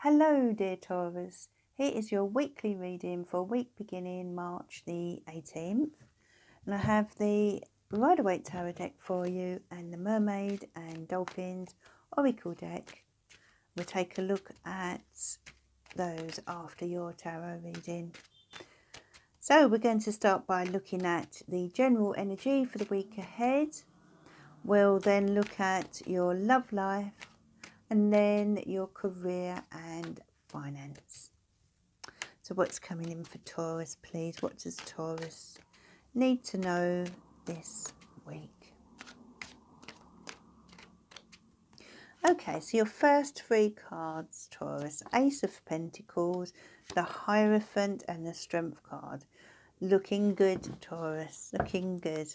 Hello dear Taurus, here is your weekly reading for week beginning March the 18th, and I have the Rider-Waite Tarot deck for you and the Mermaid and Dolphins Oracle deck. We'll take a look at those after your tarot reading. So we're going to start by looking at the general energy for the week ahead. We'll then look at your love life and then your career and finance. So what's coming in for Taurus, please? What does Taurus need to know this week? Okay, so your first three cards, Taurus: Ace of Pentacles, the Hierophant and the Strength card. Looking good, Taurus, looking good.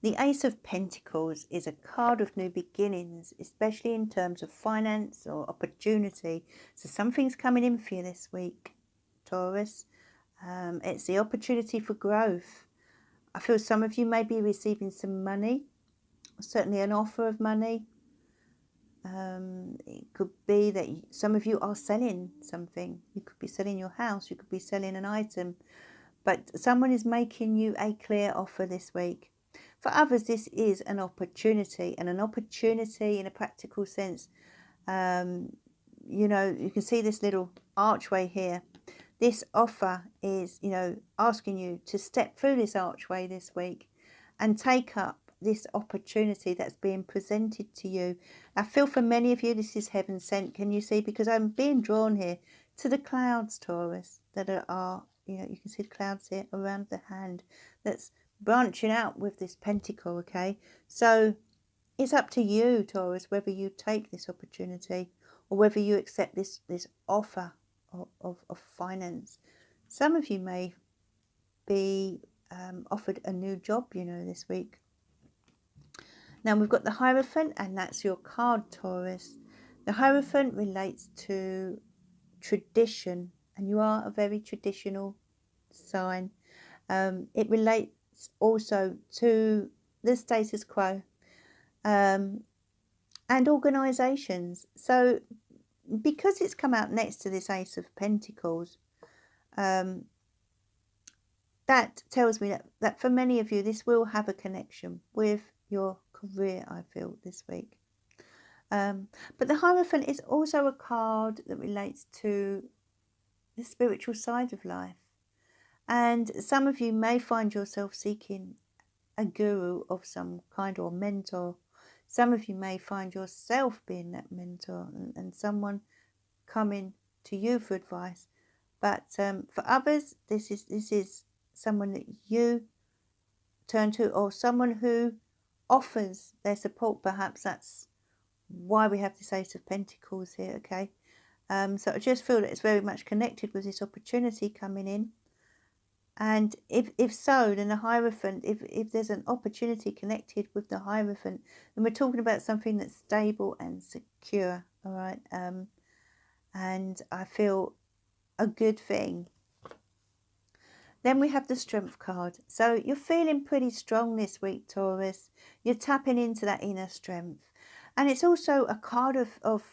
The Ace of Pentacles is a card of new beginnings, especially in terms of finance or opportunity. So something's coming in for you this week, Taurus. It's the opportunity for growth. I feel some of you may be receiving some money, certainly an offer of money. It could be that some of you are selling something. You could be selling your house, you could be selling an item, but someone is making you a clear offer this week. For others, this is an opportunity, and an opportunity in a practical sense. You know, you can see this little archway here. This offer is, you know, asking you to step through this archway this week and take up this opportunity that's being presented to you. I feel for many of you this is heaven sent. Can you see? Because I'm being drawn here to the clouds, Taurus, that are, you know, you can see the clouds here around the hand that's branching out with this pentacle. Okay, so it's up to you, Taurus, whether you take this opportunity or whether you accept this offer of finance. Some of you may be offered a new job, you know, this week. Now we've got the Hierophant, and that's your card, Taurus. The Hierophant relates to tradition, and you are a very traditional sign. It relates also to the status quo and organisations. So because it's come out next to this Ace of Pentacles, that tells me that for many of you this will have a connection with your career, I feel, this week. But the Hierophant is also a card that relates to the spiritual side of life. And some of you may find yourself seeking a guru of some kind or mentor. Some of you may find yourself being that mentor and someone coming to you for advice. But for others, this is someone that you turn to, or someone who offers their support. Perhaps that's why we have this Ace of Pentacles here. Okay, so I just feel that it's very much connected with this opportunity coming in. And if so, then the Hierophant, if there's an opportunity connected with the Hierophant, then we're talking about something that's stable and secure. All right, and I feel a good thing. Then we have the Strength card. So you're feeling pretty strong this week, Taurus. You're tapping into that inner strength. And it's also a card of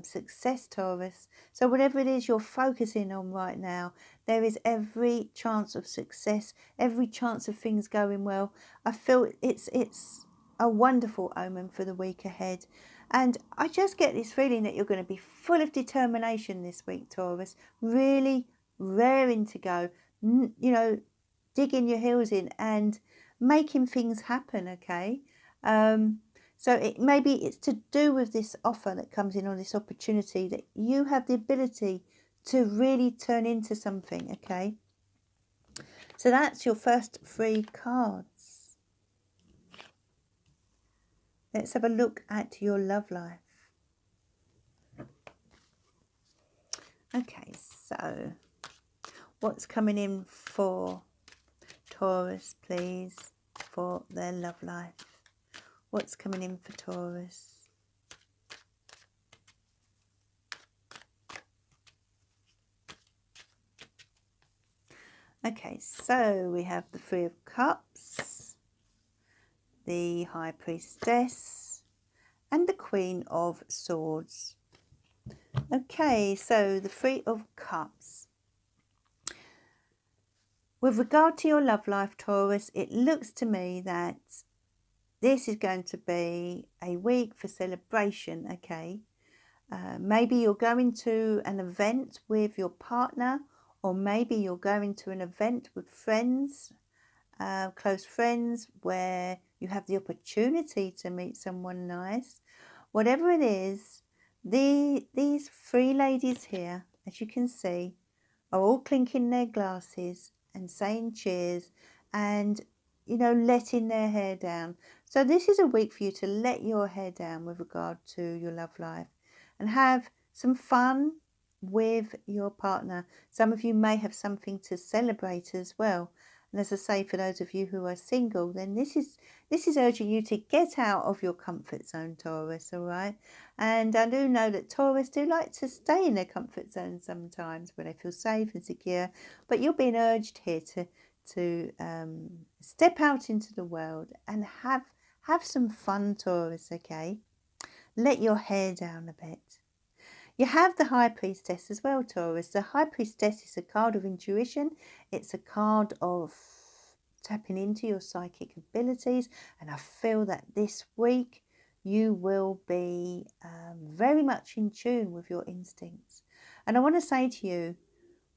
success, Taurus. So whatever it is you're focusing on right now, there is every chance of success, every chance of things going well. I feel it's a wonderful omen for the week ahead. And I just get this feeling that you're going to be full of determination this week, Taurus. Really raring to go. You know, digging your heels in and making things happen. Okay, so maybe it's to do with this offer that comes in, or this opportunity that you have the ability to really turn into something. Okay, so that's your first three cards. Let's have a look at your love life. Okay, so what's coming in for Taurus, please, for their love life? What's coming in for Taurus? Okay, so we have the Three of Cups, the High Priestess, and the Queen of Swords. Okay, so the Three of Cups. With regard to your love life, Taurus, it looks to me that this is going to be a week for celebration, okay? Maybe you're going to an event with your partner, or maybe you're going to an event with friends, close friends, where you have the opportunity to meet someone nice. Whatever it is, these three ladies here, as you can see, are all clinking their glasses and saying cheers and, you know, letting their hair down. So this is a week for you to let your hair down with regard to your love life and have some fun with your partner. Some of you may have something to celebrate as well. And as I say, for those of you who are single, then this is urging you to get out of your comfort zone, Taurus, all right? And I do know that Taurus do like to stay in their comfort zone sometimes where they feel safe and secure, but you're being urged here to step out into the world and have some fun, Taurus, okay? Let your hair down a bit. You have the High Priestess as well, Taurus. The High Priestess is a card of intuition. It's a card of tapping into your psychic abilities. And I feel that this week you will be very much in tune with your instincts. And I want to say to you,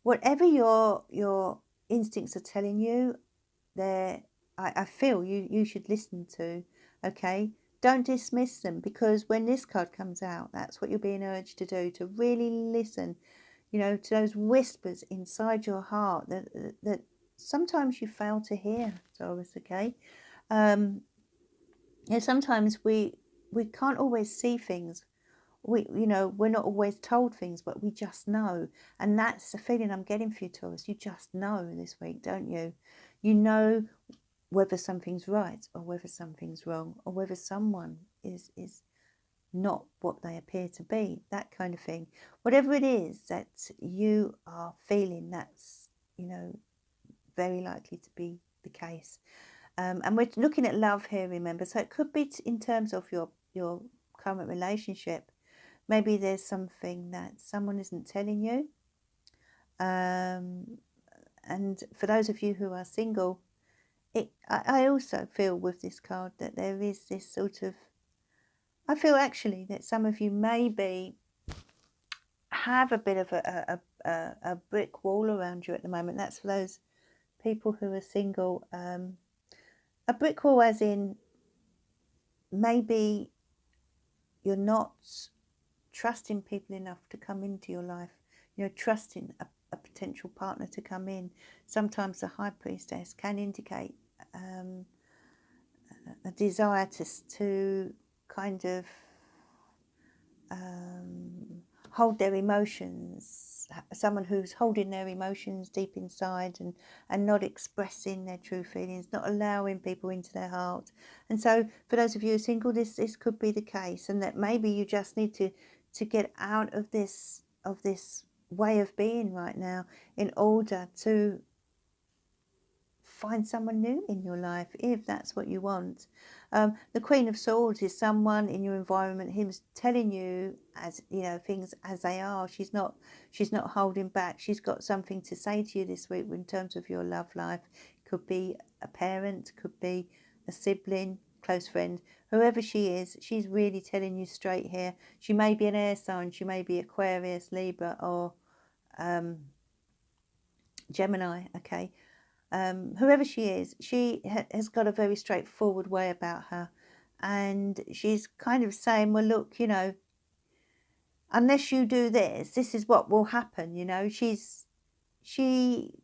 whatever your instincts are telling you, I feel you should listen to, okay? Don't dismiss them, because when this card comes out, that's what you're being urged to do, to really listen, you know, to those whispers inside your heart that sometimes you fail to hear, Taurus, okay? You know, sometimes we can't always see things. You know, we're not always told things, but we just know. And that's the feeling I'm getting for you, Taurus. You just know this week, don't you? You know whether something's right or whether something's wrong, or whether someone is not what they appear to be, that kind of thing. Whatever it is that you are feeling, that's, you know, very likely to be the case. And we're looking at love here, remember, so it could be in terms of your current relationship. Maybe there's something that someone isn't telling you. And for those of you who are single, I also feel with this card that there is this sort of, I feel actually that some of you maybe have a bit of a brick wall around you at the moment. That's for those people who are single. A brick wall as in maybe you're not trusting people enough to come into your life. You're trusting a potential partner to come in. Sometimes the High Priestess can indicate a desire to kind of hold their emotions, someone who's holding their emotions deep inside and not expressing their true feelings, not allowing people into their heart. And so for those of you who are single, this could be the case, and that maybe you just need to get out of this way of being right now in order to find someone new in your life, if that's what you want. The Queen of Swords is someone in your environment who's telling you, as you know, things as they are. She's not holding back. She's got something to say to you this week in terms of your love life. Could be a parent, could be a sibling, close friend, whoever she is. She's really telling you straight here. She may be an air sign. She may be Aquarius, Libra, or Gemini. Okay. Whoever she is, she has got a very straightforward way about her, and she's kind of saying, well, look, you know, unless you do this, this is what will happen. You know, she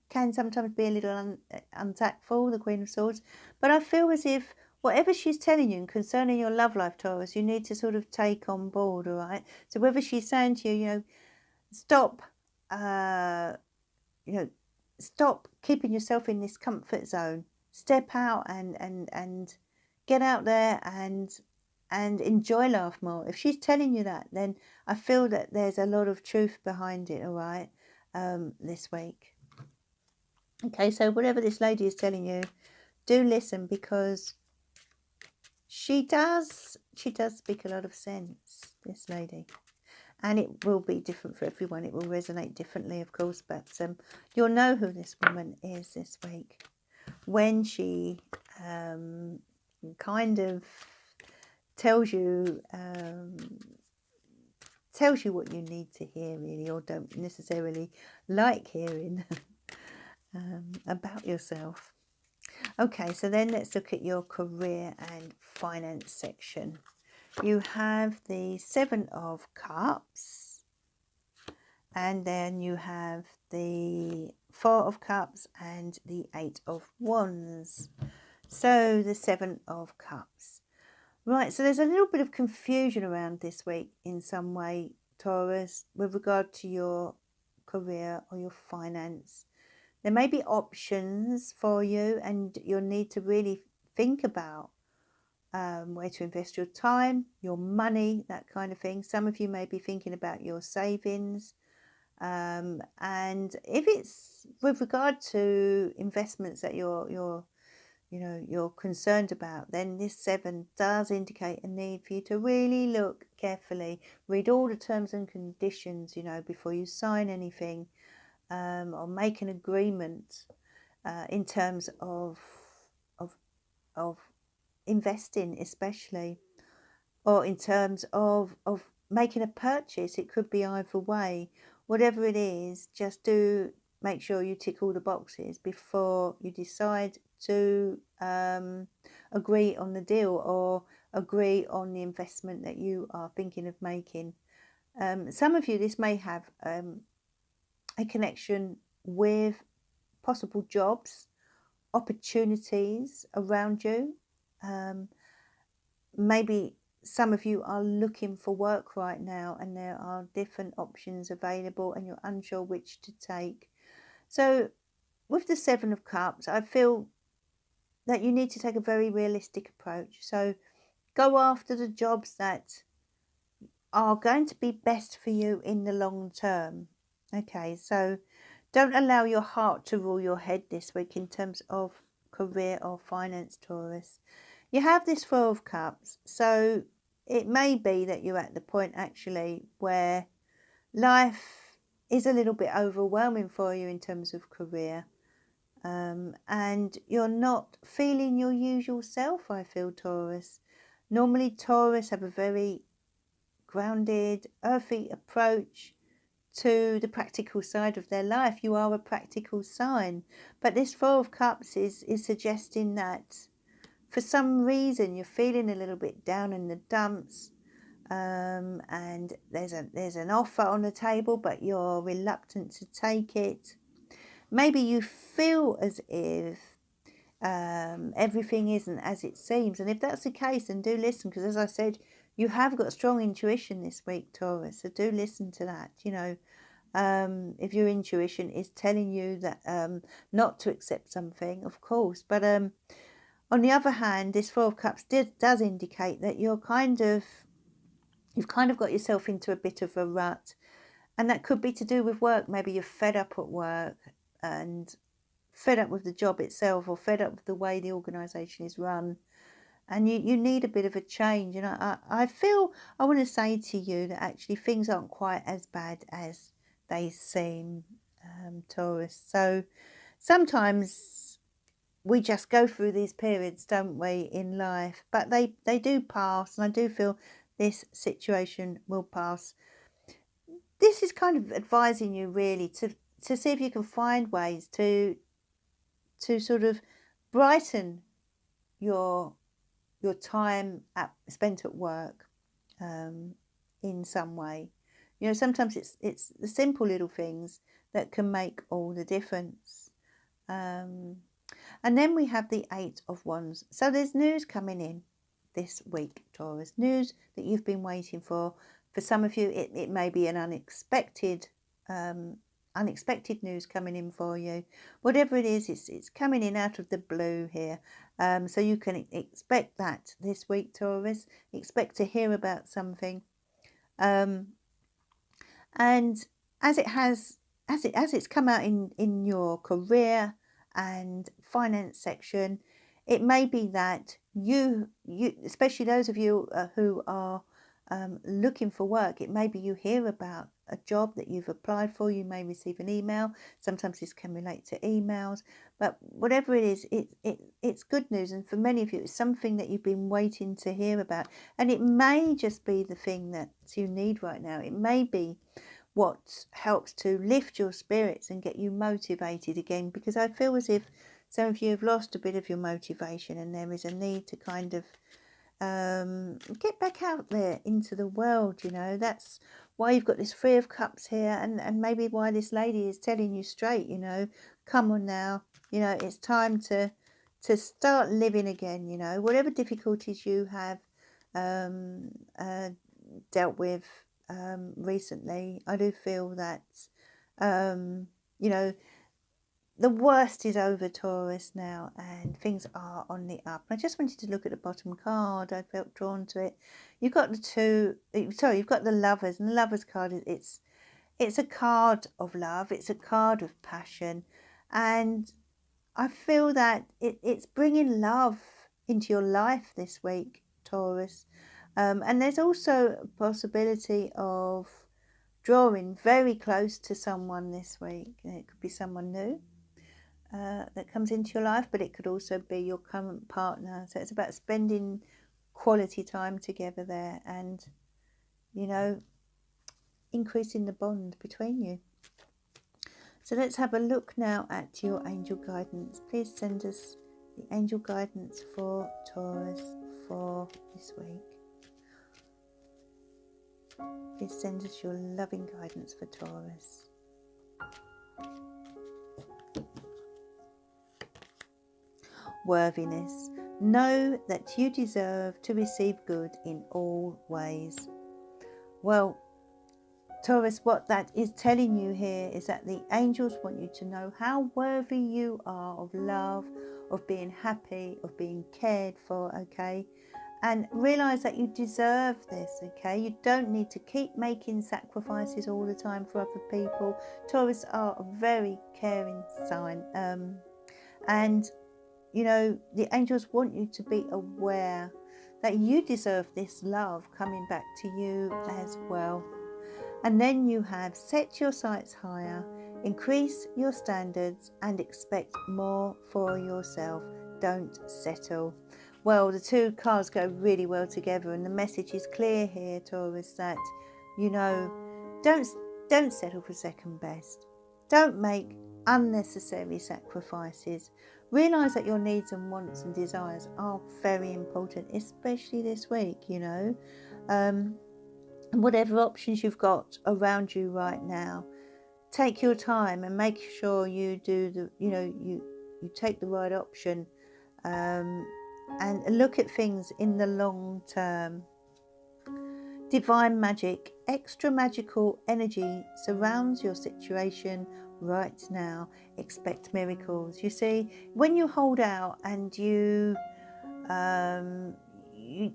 can sometimes be a little untactful, the Queen of Swords, but I feel as if whatever she's telling you concerning your love life, Taurus, you need to sort of take on board, all right? So whether she's saying to you, you know, stop, you know, stop keeping yourself in this comfort zone. Step out and get out there and enjoy life more. If she's telling you that, then I feel that there's a lot of truth behind it, all right, this week. Okay, so whatever this lady is telling you, do listen, because she does speak a lot of sense, this lady. And it will be different for everyone. It will resonate differently, of course, but you'll know who this woman is this week when she kind of tells you what you need to hear, really, or don't necessarily like hearing about yourself. Okay, so then let's look at your career and finance section. You have the Seven of Cups, and then you have the Four of Cups and the Eight of Wands. So the Seven of Cups. Right, so there's a little bit of confusion around this week in some way, Taurus, with regard to your career or your finance. There may be options for you, and you'll need to really think about where to invest your time, your money, that kind of thing. Some of you may be thinking about your savings. And if it's with regard to investments that you're concerned about, then this 7 does indicate a need for you to really look carefully, read all the terms and conditions, before you sign anything, or make an agreement in terms of investing, especially, or in terms of making a purchase. It could be either way. Whatever it is, just do make sure you tick all the boxes before you decide to agree on the deal or agree on the investment that you are thinking of making. Some of you, this may have a connection with possible jobs, opportunities around you. Maybe some of you are looking for work right now and there are different options available and you're unsure which to take. So with the Seven of Cups, I feel that you need to take a very realistic approach. So go after the jobs that are going to be best for you in the long term. Okay, so don't allow your heart to rule your head this week in terms of career or finance, Taurus. You have this Four of Cups, so it may be that you're at the point actually where life is a little bit overwhelming for you in terms of career, and you're not feeling your usual self, I feel, Taurus. Normally Taurus have a very grounded, earthy approach to the practical side of their life. You are a practical sign, but this Four of Cups is suggesting that for some reason you're feeling a little bit down in the dumps, and there's an offer on the table, but you're reluctant to take it. Maybe you feel as if everything isn't as it seems, and if that's the case, then do listen, because as I said, you have got strong intuition this week, Taurus, so do listen to that. If your intuition is telling you that not to accept something, of course, but on the other hand, this Four of Cups does indicate that you've kind of got yourself into a bit of a rut, and that could be to do with work. Maybe you're fed up at work and fed up with the job itself, or fed up with the way the organisation is run, and you need a bit of a change. And I feel I want to say to you that actually things aren't quite as bad as they seem, Taurus. So sometimes we just go through these periods, don't we, in life, but they do pass, and I do feel this situation will pass. This is kind of advising you really to see if you can find ways to sort of brighten your time spent at work in some way. Sometimes it's the simple little things that can make all the difference. And then we have the Eight of Wands. So there's news coming in this week, Taurus. News that you've been waiting for. For some of you, it may be an unexpected news coming in for you. Whatever it is, it's coming in out of the blue here. So you can expect that this week, Taurus. Expect to hear about something. And as it's come out in your career and finance section, it may be that you especially those of you who are looking for work. It may be you hear about a job that you've applied for. You may receive an email. Sometimes this can relate to emails, but whatever it is, it's good news. And for many of you, it's something that you've been waiting to hear about. And it may just be the thing that you need right now. It may be what helps to lift your spirits and get you motivated again, because I feel as if some of you have lost a bit of your motivation, and there is a need to kind of get back out there into the world. You know, that's why you've got this Three of Cups here, and maybe why this lady is telling you straight, you know, come on now, you know, it's time to start living again. You know, whatever difficulties you have dealt with recently, I do feel that you know, the worst is over, Taurus, now, and things are on the up. I just wanted to look at the bottom card. I felt drawn to it. You've got you've got the Lovers, and the Lovers card is it's a card of love. It's a card of passion, and I feel that it's bringing love into your life this week, Taurus. And there's also a possibility of drawing very close to someone this week. It could be someone new that comes into your life, but it could also be your current partner. So it's about spending quality time together there, and, you know, increasing the bond between you. So let's have a look now at your angel guidance. Please send us the angel guidance for Taurus for this week. Please send us your loving guidance for Taurus. Worthiness. Know that you deserve to receive good in all ways. Well, Taurus, what that is telling you here is that the angels want you to know how worthy you are of love, of being happy, of being cared for, okay? And realize that you deserve this, okay? You don't need to keep making sacrifices all the time for other people. Taurus are a very caring sign. And, you know, the angels want you to be aware that you deserve this love coming back to you as well. And then you have set your sights higher, increase your standards, and expect more for yourself. Don't settle. Well, the two cards go really well together, and the message is clear here, Taurus, that, you know, don't settle for second best. Don't make unnecessary sacrifices. Realise that your needs and wants and desires are very important, especially this week, you know. And whatever options you've got around you right now, take your time and make sure you do the, you know, you take the right option, and look at things in the long term. Divine magic, extra magical energy surrounds your situation right now. Expect miracles. You see, when you hold out and you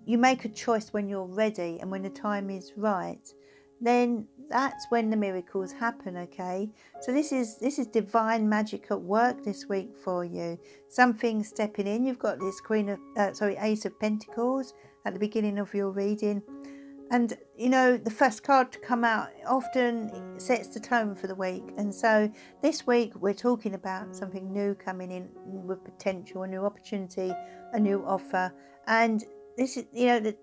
make a choice when you're ready and when the time is right, then that's when the miracles happen, okay? So this is divine magic at work this week for you. Something stepping in. You've got this Ace of Pentacles at the beginning of your reading. And, you know, the first card to come out often sets the tone for the week. And so this week we're talking about something new coming in with potential, a new opportunity, a new offer. And this is, you know,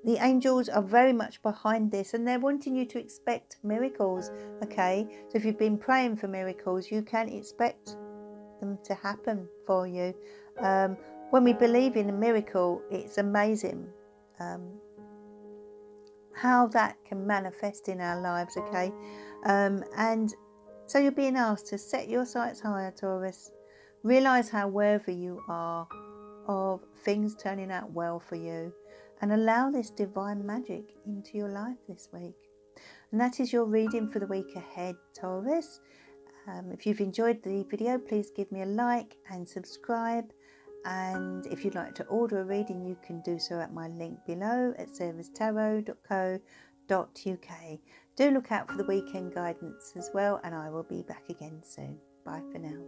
the angels are very much behind this, and they're wanting you to expect miracles, okay? So if you've been praying for miracles, you can expect them to happen for you. When we believe in a miracle, it's amazing how that can manifest in our lives, okay? And so you're being asked to set your sights higher, Taurus. Realise how worthy you are of things turning out well for you, and allow this divine magic into your life this week. And that is your reading for the week ahead, Taurus. If you've enjoyed the video, please give me a like and subscribe. And if you'd like to order a reading, you can do so at my link below at servicetarot.co.uk. Do look out for the weekend guidance as well, and I will be back again soon. Bye for now.